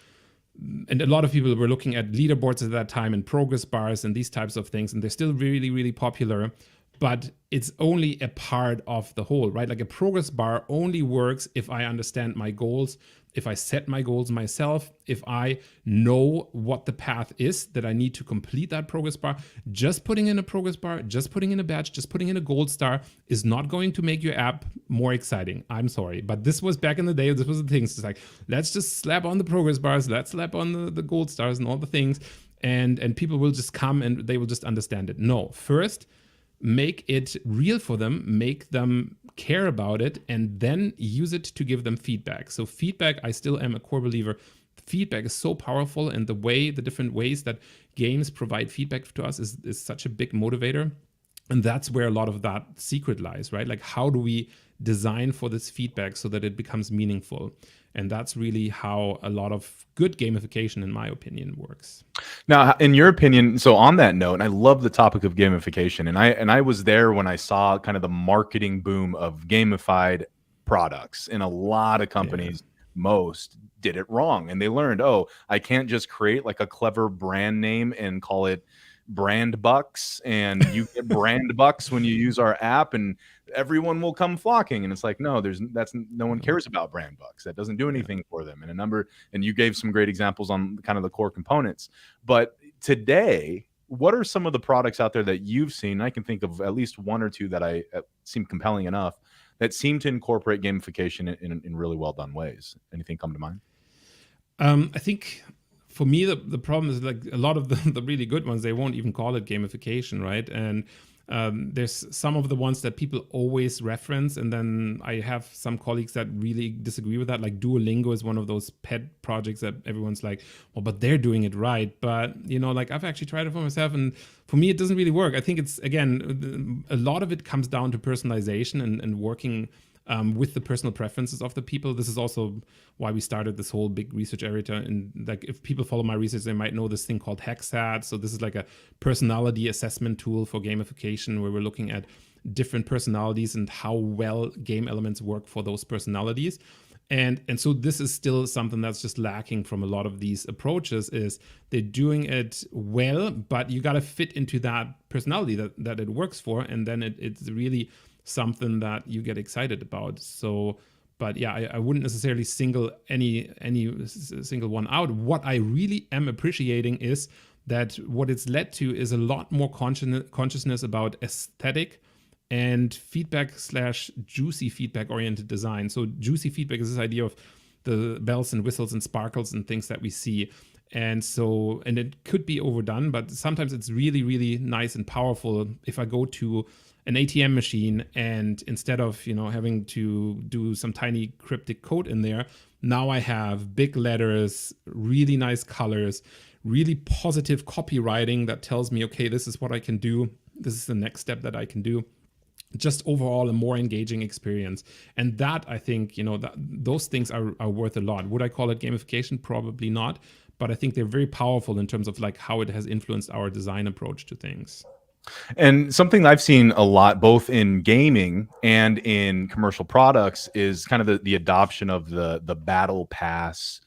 and a lot of people were looking at leaderboards at that time and progress bars and these types of things, and they're still really, really popular, but it's only a part of the whole, right? Like a progress bar only works if I understand my goals, if I set my goals myself, if I know what the path is that I need to complete that progress bar. Just putting in a progress bar, just putting in a badge, just putting in a gold star is not going to make your app more exciting. I'm sorry, but this was back in the day. This was the things. It's like, let's just slap on the progress bars, let's slap on the gold stars and all the things, and people will just come and they will just understand it. No, first, make it real for them, make them care about it, and then use it to give them feedback. So feedback, I still am a core believer. Feedback is so powerful, and the different ways that games provide feedback to us is such a big motivator. And that's where a lot of that secret lies, right? Like, how do we design for this feedback so that it becomes meaningful? And that's really how a lot of good gamification, in my opinion, works. Now, in your opinion, so on that note, and I love the topic of gamification, and I was there when I saw kind of the marketing boom of gamified products, and a lot of companies, most did it wrong, and they learned, oh, I can't just create like a clever brand name and call it brand bucks, and you get brand bucks when you use our app, and everyone will come flocking. And it's like, no, no one cares about brand bucks. That doesn't do anything for them. And you gave some great examples on kind of the core components. But today, what are some of the products out there that you've seen? I can think of at least one or two that I seem compelling enough that seem to incorporate gamification in really well done ways. Anything come to mind? I think for me, the problem is like a lot of the really good ones, they won't even call it gamification, right? And there's some of the ones that people always reference, and then I have some colleagues that really disagree with that. Like Duolingo is one of those pet projects that everyone's like, well, but they're doing it right. But, you know, like I've actually tried it for myself, and for me, it doesn't really work. I think it's, again, a lot of it comes down to personalization and working with the personal preferences of the people. This is also why we started this whole big research area. And like, if people follow my research, they might know this thing called Hexat. So this is like a personality assessment tool for gamification, where we're looking at different personalities and how well game elements work for those personalities. And so this is still something that's just lacking from a lot of these approaches, is they're doing it well, but you got to fit into that personality that it works for. And then it's really something that you get excited about. So, but yeah, I wouldn't necessarily single any single one out. What I really am appreciating is that what it's led to is a lot more consciousness about aesthetic and feedback / juicy feedback oriented design. So juicy feedback is this idea of the bells and whistles and sparkles and things that we see. And it could be overdone, but sometimes it's really, really nice and powerful. If I go to an ATM machine, and instead of, you know, having to do some tiny cryptic code in there, now I have big letters, really nice colors, really positive copywriting that tells me, okay, this is what I can do. This is the next step that I can do. Just overall a more engaging experience. And that, I think, you know, those things are worth a lot. Would I call it gamification? Probably not. But I think they're very powerful in terms of like how it has influenced our design approach to things. And something I've seen a lot, both in gaming and in commercial products, is kind of the adoption of the battle pass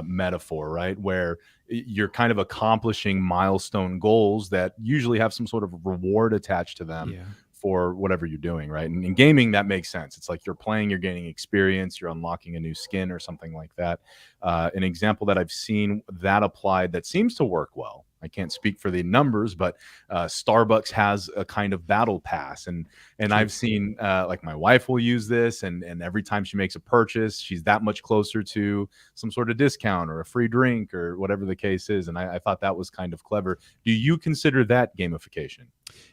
metaphor, right? Where you're kind of accomplishing milestone goals that usually have some sort of reward attached to them. Yeah. For whatever you're doing, right? And in gaming, that makes sense. It's like you're playing, you're gaining experience, you're unlocking a new skin or something like that. An example that I've seen that applied that seems to work well I can't speak for the numbers, but Starbucks has a kind of battle pass, and True. I've seen like my wife will use this, and every time she makes a purchase, she's that much closer to some sort of discount or a free drink or whatever the case is. And I thought that was kind of clever. Do you consider that gamification?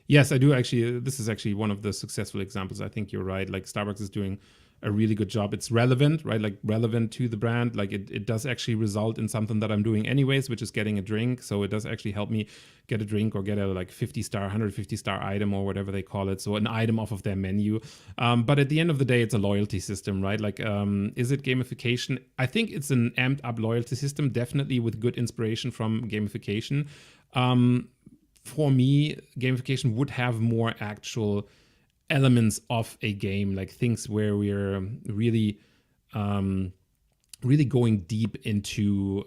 Yes, I do actually. This is actually one of the successful examples. I think you're right. Like Starbucks is doing a really good job. It's relevant, right? Like relevant to the brand. Like it does actually result in something that I'm doing anyways, which is getting a drink. So it does actually help me get a drink or get a like 50-star, 150-star item or whatever they call it. So an item off of their menu. But at the end of the day, it's a loyalty system, right? Like, is it gamification? I think it's an amped up loyalty system, definitely with good inspiration from gamification. For me, gamification would have more actual elements of a game, like things where we're really really going deep into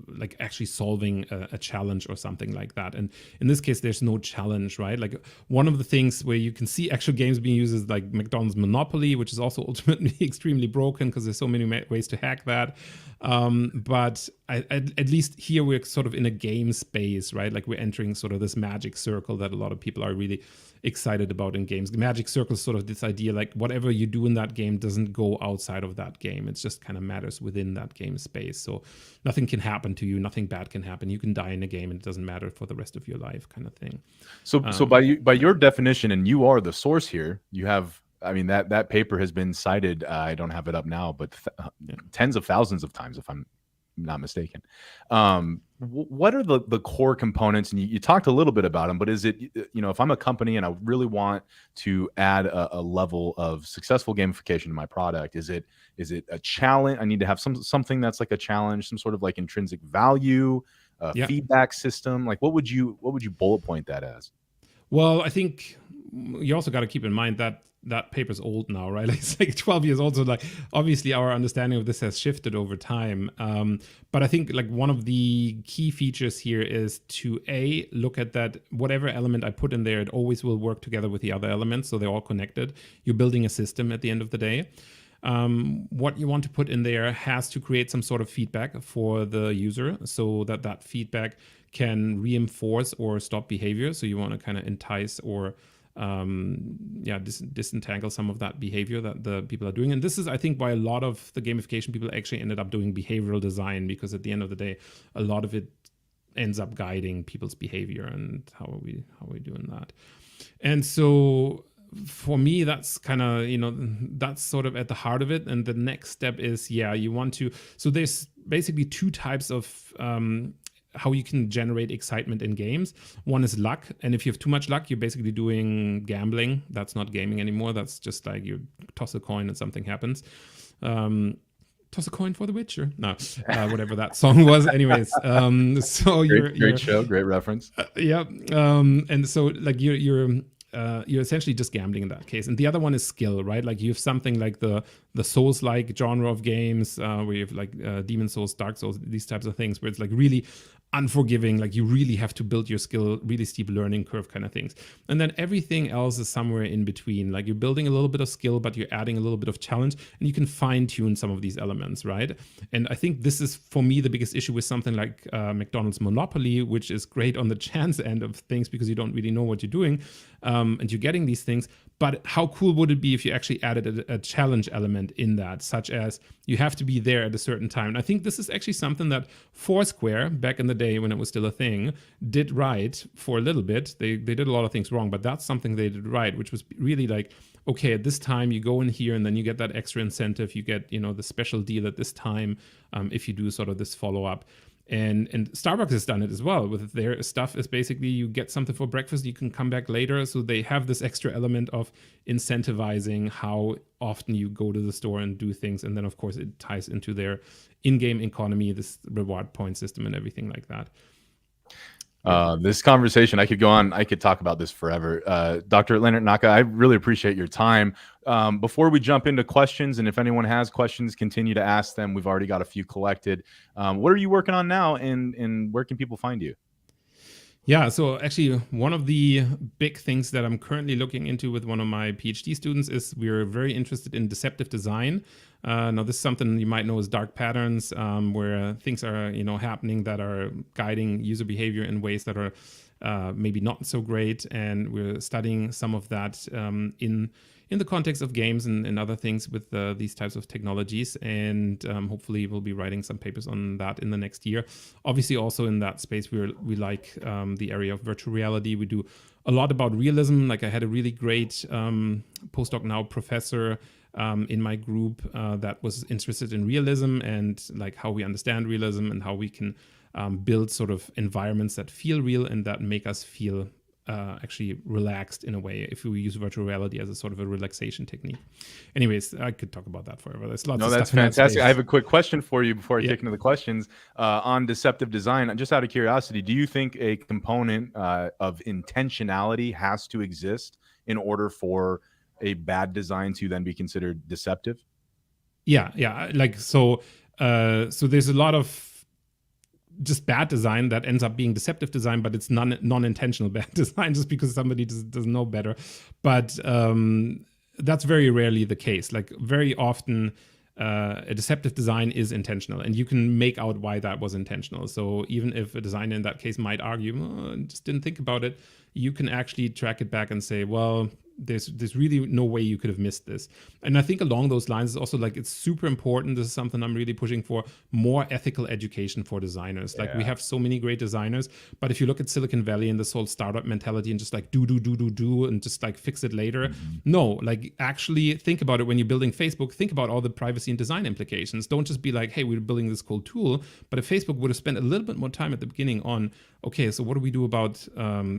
like actually solving a challenge or something like that. And in this case, there's no challenge, right? Like one of the things where you can see actual games being used is like McDonald's Monopoly, which is also ultimately extremely broken because there's so many ways to hack that. But at least here we're sort of in a game space, right? Like we're entering sort of this magic circle that a lot of people are really excited about in games. The magic circle is sort of this idea like whatever you do in that game doesn't go outside of that game. It just kind of matters within that game space. So nothing can happen to you, nothing bad can happen. You can die in a game and it doesn't matter for the rest of your life, kind of thing. So by your definition, and you are the source here, you have, I mean, that paper has been cited. I don't have it up now, but tens of thousands of times, if I'm not mistaken. What are the core components? And you talked a little bit about them, but is it, if I'm a company and I really want to add a level of successful gamification to my product, is it a challenge? I need to have something that's like a challenge, some sort of like intrinsic value, feedback system. Like what would you bullet point that as? Well, I think you also got to keep in mind that that paper's old now, right? Like it's like 12 years old. So like obviously our understanding of this has shifted over time. But I think like one of the key features here is to look at that whatever element I put in there, it always will work together with the other elements. So they're all connected. You're building a system at the end of the day. What you want to put in there has to create some sort of feedback for the user so that feedback can reinforce or stop behavior. So you want to kind of entice or disentangle some of that behavior that the people are doing. And this is, I think, why a lot of the gamification people actually ended up doing behavioral design, because at the end of the day, a lot of it ends up guiding people's behavior and how are we doing that. And so for me, that's kind of, that's sort of at the heart of it. And the next step is, you want to, so there's basically two types of how you can generate excitement in games. One is luck. And if you have too much luck, you're basically doing gambling. That's not gaming anymore. That's just like you toss a coin and something happens. Toss a coin for the Witcher. No, whatever that song was. Anyways, so great show, great reference. And so like you're essentially just gambling in that case. And the other one is skill, right? Like you have something like the Souls-like genre of games where you have like Demon Souls, Dark Souls, these types of things where it's like really unforgiving, like you really have to build your skill, really steep learning curve kind of things. And then everything else is somewhere in between. Like you're building a little bit of skill, but you're adding a little bit of challenge, and you can fine tune some of these elements, right? And I think this is, for me, the biggest issue with something like McDonald's Monopoly, which is great on the chance end of things because you don't really know what you're doing, and you're getting these things. But how cool would it be if you actually added a challenge element in that, such as you have to be there at a certain time? And I think this is actually something that Foursquare, back in the day when it was still a thing, did right for a little bit. They did a lot of things wrong, but that's something they did right, which was really like, okay, at this time you go in here and then you get that extra incentive. You get, the special deal at this time if you do sort of this follow-up. And Starbucks has done it as well with their stuff. Is basically you get something for breakfast, you can come back later. So they have this extra element of incentivizing how often you go to the store and do things. And then, of course, it ties into their in-game economy, this reward point system and everything like that. This conversation, I could go on. I could talk about this forever. Dr. Lennart Nacke, I really appreciate your time. Before we jump into questions, and if anyone has questions, continue to ask them. We've already got a few collected. What are you working on now, and where can people find you? Yeah, so actually, one of the big things that I'm currently looking into with one of my PhD students is we're very interested in deceptive design. Now, this is something you might know as dark patterns, where things are happening that are guiding user behavior in ways that are maybe not so great, and we're studying some of that in the context of games and other things with these types of technologies. And hopefully we'll be writing some papers on that in the next year. Obviously, also in that space, we like the area of virtual reality. We do a lot about realism. Like I had a really great postdoc now professor in my group that was interested in realism and like how we understand realism and how we can build sort of environments that feel real and that make us feel actually relaxed in a way if we use virtual reality as a sort of a relaxation technique. Anyways, I could talk about that forever. There's lots of that's stuff in fantastic. that I have a quick question for you before I Yeah. kick into the questions on deceptive design. Just out of curiosity, do you think a component of intentionality has to exist in order for a bad design to then be considered deceptive? Yeah. Like so there's a lot of just bad design that ends up being deceptive design, but it's non-intentional bad design just because somebody doesn't know better. But that's very rarely the case. Like very often, a deceptive design is intentional, and you can make out why that was intentional. So even if a designer in that case might argue, oh, I just didn't think about it, you can actually track it back and say, well, there's really no way you could have missed this. And I think along those lines is also like it's super important. This is something I'm really pushing for, more ethical education for designers. Like we have so many great designers, but if you look at Silicon Valley and this whole startup mentality and just like do and just like fix it later. No, like actually think about it when you're building Facebook, think about all the privacy and design implications. Don't just be like, hey, we're building this cool tool. But if Facebook would have spent a little bit more time at the beginning on, okay, so what do we do about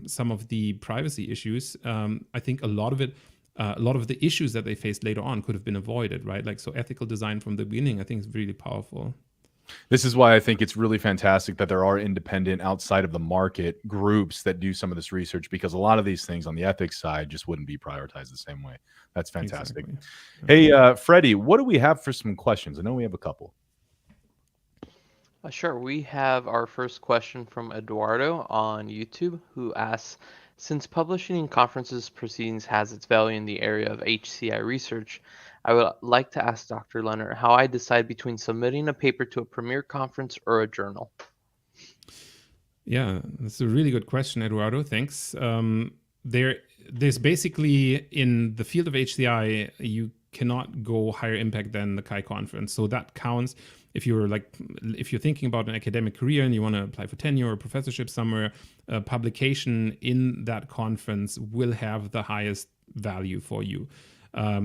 some of the privacy issues? I think a lot of the issues that they faced later on could have been avoided, right? Like, so ethical design from the beginning, I think is really powerful. This is why I think it's really fantastic that there are independent, outside of the market, groups that do some of this research, because a lot of these things on the ethics side just wouldn't be prioritized the same way. That's fantastic. Exactly. Hey, Freddie, what do we have for some questions? I know we have a couple. Sure. We have our first question from Eduardo on YouTube, who asks, since publishing in conferences proceedings has its value in the area of HCI research, I would like to ask Dr. Lennart how I decide between submitting a paper to a premier conference or a journal. Yeah, that's a really good question, Eduardo. Thanks. There's basically, in the field of HCI, you cannot go higher impact than the Chi conference. So that counts. If you're thinking about an academic career and you want to apply for tenure or professorship somewhere, a publication in that conference will have the highest value for you.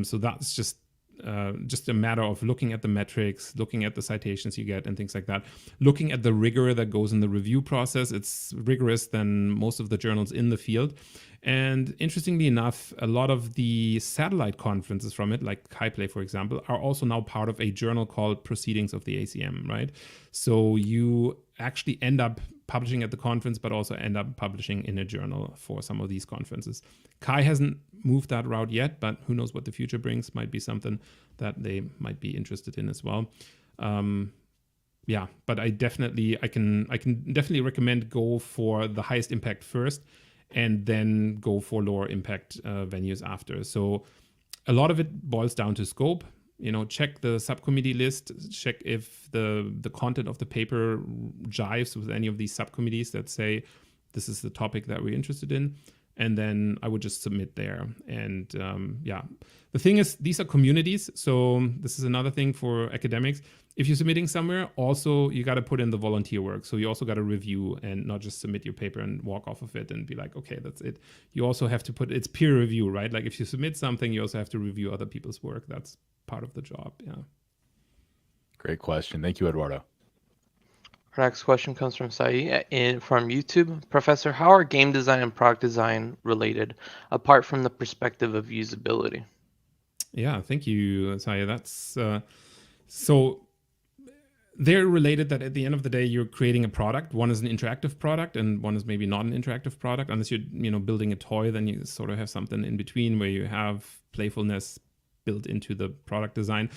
So that's just a matter of looking at the metrics, looking at the citations you get and things like that, looking at the rigor that goes in the review process. It's rigorous than most of the journals in the field. And interestingly enough, a lot of the satellite conferences from it, like KaiPlay, for example, are also now part of a journal called Proceedings of the ACM, right? So you actually end up publishing at the conference, but also end up publishing in a journal for some of these conferences. Kai hasn't moved that route yet, but who knows what the future brings. Might be something that they might be interested in as well. Yeah, but I can definitely recommend go for the highest impact first, and then go for lower impact venues after. So a lot of it boils down to scope. Check the subcommittee list, check if the content of the paper jives with any of these subcommittees that say this is the topic that we're interested in. And then I would just submit there. And the thing is, these are communities. So this is another thing for academics. If you're submitting somewhere, also you got to put in the volunteer work. So you also got to review and not just submit your paper and walk off of it and be like, okay, that's it. You also have to it's peer review, right? Like if you submit something, you also have to review other people's work. That's part of the job. Yeah. Great question. Thank you, Eduardo. Our next question comes from Sai from YouTube. Professor, how are game design and product design related, apart from the perspective of usability? Yeah, thank you, Sai. That's so they're related that at the end of the day, you're creating a product. One is an interactive product and one is maybe not an interactive product. Unless you're building a toy, then you sort of have something in between where you have playfulness built into the product design.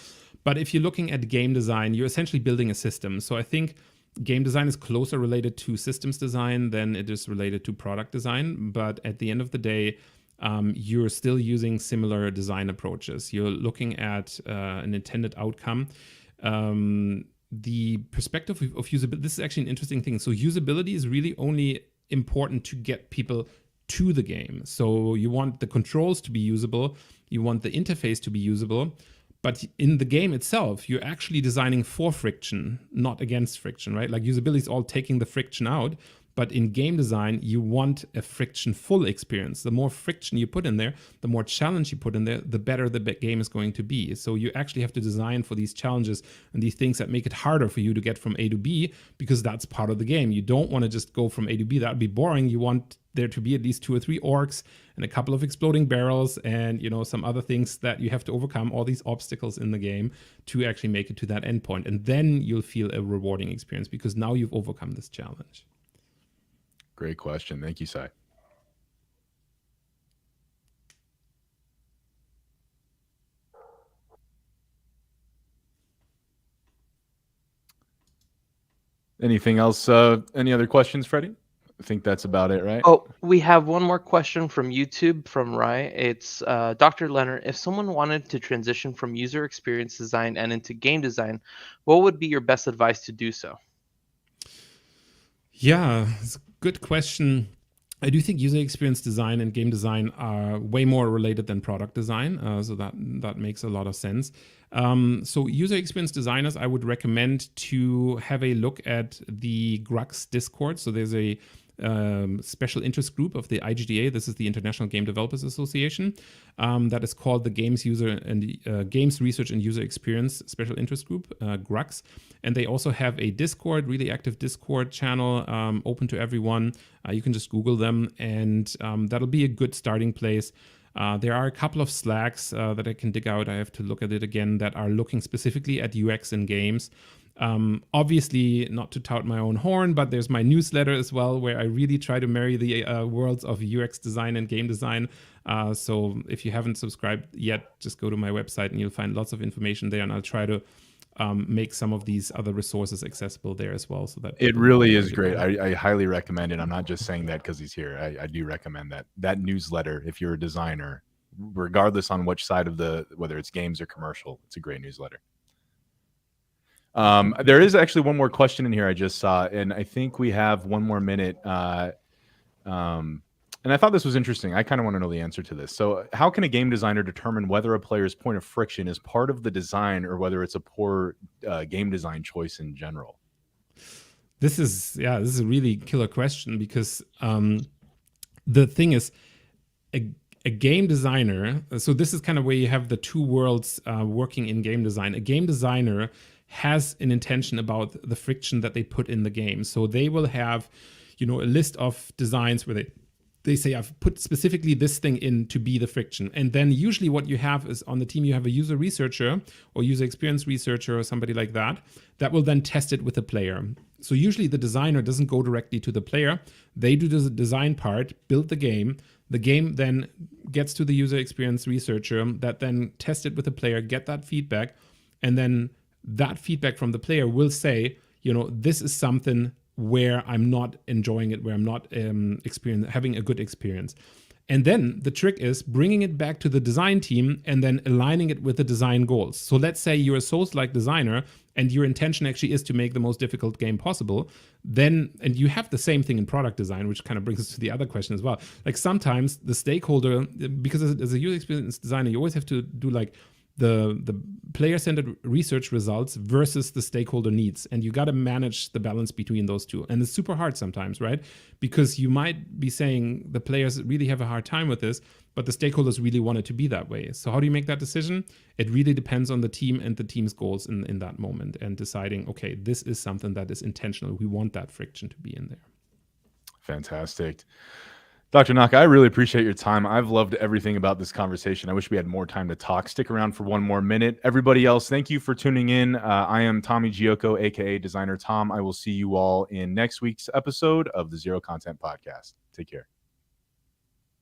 But if you're looking at game design, you're essentially building a system. So I think game design is closer related to systems design than it is related to product design. But at the end of the day, you're still using similar design approaches. You're looking at an intended outcome. The perspective of usability, this is actually an interesting thing. So usability is really only important to get people to the game. So you want the controls to be usable, you want the interface to be usable, but in the game itself, you're actually designing for friction, not against friction, right? Like usability is all taking the friction out, but in game design, you want a friction-full experience. The more friction you put in there, the more challenge you put in there, the better the game is going to be. So you actually have to design for these challenges and these things that make it harder for you to get from A to B, because that's part of the game. You don't want to just go from A to B. That would be boring. You want there to be at least 2 or 3 orcs and a couple of exploding barrels and, you know, some other things that you have to overcome, all these obstacles in the game to actually make it to that endpoint. And then you'll feel a rewarding experience because now you've overcome this challenge. Great question. Thank you, Sai. Anything else? Any other questions, Freddie? I think that's about it, right? Oh, we have one more question from YouTube from Rai. It's Dr. Lennart. If someone wanted to transition from user experience design and into game design, what would be your best advice to do so? Yeah, it's a good question. I do think user experience design and game design are way more related than product design, so that makes a lot of sense. So user experience designers, I would recommend to have a look at the GRUX Discord. So there's a special interest group of the IGDA. This is the International Game Developers Association, that is called the Games Research and User Experience Special Interest Group, GRUX. And they also have a Discord, really active Discord channel, open to everyone. You can just Google them, and that'll be a good starting place. There are a couple of Slacks that I can dig out. I have to look at it again, that are looking specifically at UX in games. Obviously, not to tout my own horn, but there's my newsletter as well, where I really try to marry the worlds of UX design and game design. So if you haven't subscribed yet, just go to my website and you'll find lots of information there. And I'll try to make some of these other resources accessible there as well. So that it really is great. I highly recommend it. I'm not just saying that because he's here. I do recommend that newsletter. If you're a designer, regardless on which side of whether it's games or commercial, it's a great newsletter. There is actually one more question in here I just saw, and I think we have one more minute. And I thought this was interesting. I kind of want to know the answer to this. So how can a game designer determine whether a player's point of friction is part of the design or whether it's a poor game design choice in general? This is a really killer question, because the thing is, a game designer, so this is kind of where you have the two worlds working in game design. A game designer has an intention about the friction that they put in the game. So they will have, a list of designs where they say, I've put specifically this thing in to be the friction. And then usually what you have is, on the team, you have a user researcher or user experience researcher or somebody like that will then test it with the player. So usually the designer doesn't go directly to the player. They do the design part, build the game. The game then gets to the user experience researcher that then tests it with the player, get that feedback, and then that feedback from the player will say, this is something where I'm not enjoying it, where I'm not having a good experience. And then the trick is bringing it back to the design team and then aligning it with the design goals. So let's say you're a Souls-like designer and your intention actually is to make the most difficult game possible. And you have the same thing in product design, which kind of brings us to the other question as well. Like sometimes the stakeholder, because as a user experience designer, you always have to do like the player-centered research results versus the stakeholder needs. And you got to manage the balance between those two. And it's super hard sometimes, right? Because you might be saying the players really have a hard time with this, but the stakeholders really want it to be that way. So how do you make that decision? It really depends on the team and the team's goals in that moment, and deciding, okay, this is something that is intentional. We want that friction to be in there. Fantastic. Dr. Nacke, I really appreciate your time. I've loved everything about this conversation. I wish we had more time to talk. Stick around for one more minute. Everybody else, thank you for tuning in. I am Tommy Geoco, aka Designer Tom. I will see you all in next week's episode of the Zero Content Podcast. Take care.